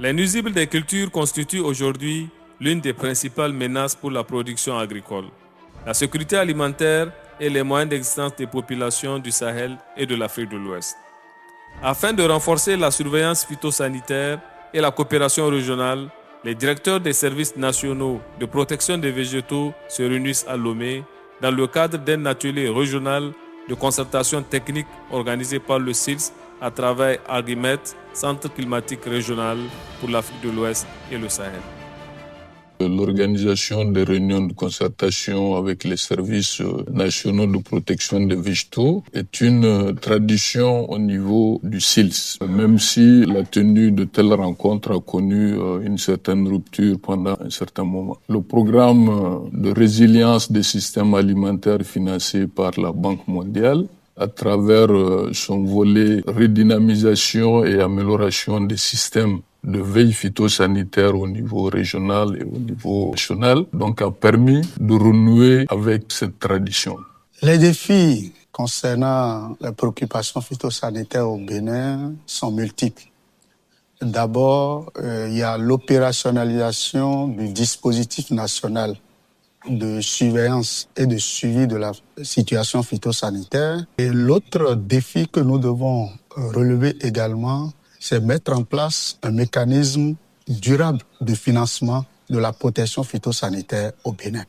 Les nuisibles des cultures constituent aujourd'hui l'une des principales menaces pour la production agricole, la sécurité alimentaire et les moyens d'existence des populations du Sahel et de l'Afrique de l'Ouest. Afin de renforcer la surveillance phytosanitaire et la coopération régionale, les directeurs des services nationaux de protection des végétaux se réunissent à Lomé dans le cadre d'un atelier régional de concertation technique organisé par le CILS à travers Agrimet, Centre climatique régional pour l'Afrique de l'Ouest et le Sahel. L'organisation des réunions de concertation avec les services nationaux de protection des végétaux est une tradition au niveau du CILS, même si la tenue de telles rencontres a connu une certaine rupture pendant un certain moment. Le programme de résilience des systèmes alimentaires financé par la Banque mondiale, à travers son volet redynamisation et amélioration des systèmes de veille phytosanitaire au niveau régional et au niveau national, donc a permis de renouer avec cette tradition. Les défis concernant les préoccupations phytosanitaires au Bénin sont multiples. D'abord, il y a l'opérationnalisation du dispositif national de surveillance et de suivi de la situation phytosanitaire. Et l'autre défi que nous devons relever également, c'est mettre en place un mécanisme durable de financement de la protection phytosanitaire au Bénin.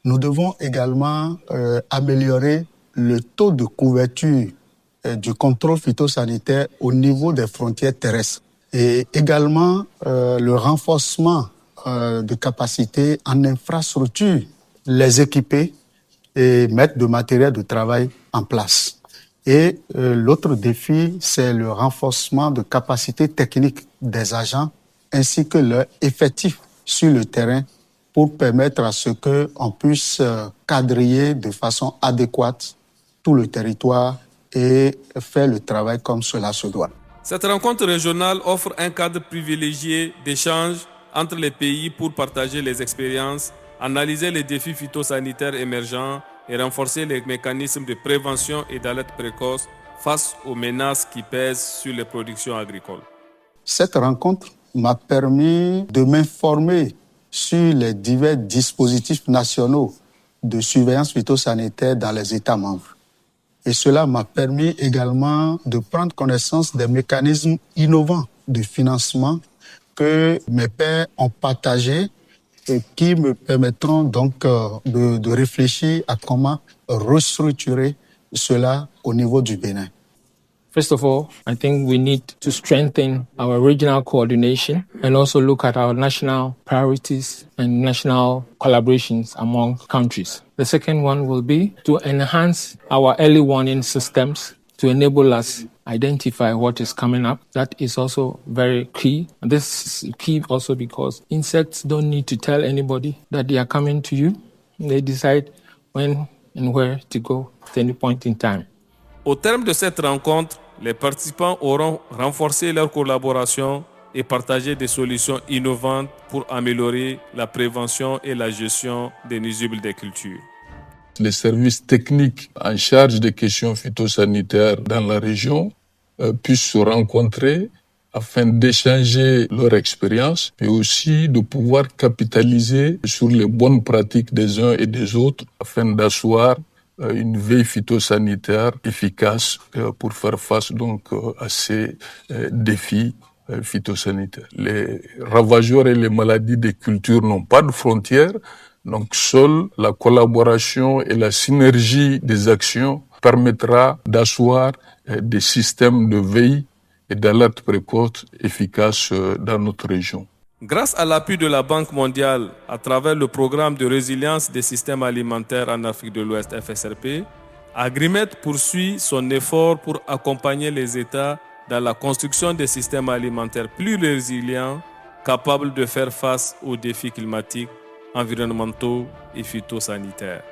Nous devons également améliorer le taux de couverture du contrôle phytosanitaire au niveau des frontières terrestres et également le renforcement de capacités en infrastructure, les équiper et mettre de matériel de travail en place. Et l'autre défi, c'est le renforcement de capacités techniques des agents ainsi que leur effectif sur le terrain pour permettre à ce qu'on puisse quadriller de façon adéquate tout le territoire et faire le travail comme cela se doit. Cette rencontre régionale offre un cadre privilégié d'échange entre les pays pour partager les expériences, analyser les défis phytosanitaires émergents et renforcer les mécanismes de prévention et d'alerte précoce face aux menaces qui pèsent sur les productions agricoles. Cette rencontre m'a permis de m'informer sur les divers dispositifs nationaux de surveillance phytosanitaire dans les États membres. Et cela m'a permis également de prendre connaissance des mécanismes innovants de financement que mes pairs ont partagés et qui me permettront donc de réfléchir à comment restructurer cela au niveau du Bénin. First of all, I think we need to strengthen our regional coordination and also look at our national priorities and national collaborations among countries. The second one will be to enhance our early warning systems to enable us identify what is coming up. That is also very key. And this is key also because insects don't need to tell anybody that they are coming to you. They decide when and where to go at any point in time. Au terme de cette rencontre, les participants auront renforcé leur collaboration et partagé des solutions innovantes pour améliorer la prévention et la gestion des nuisibles des cultures. Les services techniques en charge des questions phytosanitaires dans la région puissent se rencontrer afin d'échanger leur expérience, mais aussi de pouvoir capitaliser sur les bonnes pratiques des uns et des autres afin d'asseoir une veille phytosanitaire efficace pour faire face donc à ces défis phytosanitaires. Les ravageurs et les maladies des cultures n'ont pas de frontières, donc seule la collaboration et la synergie des actions permettra d'asseoir des systèmes de veille et d'alerte précoce efficaces dans notre région. Grâce à l'appui de la Banque mondiale à travers le programme de résilience des systèmes alimentaires en Afrique de l'Ouest FSRP, Agrimet poursuit son effort pour accompagner les États dans la construction des systèmes alimentaires plus résilients, capables de faire face aux défis climatiques, environnementaux et phytosanitaires.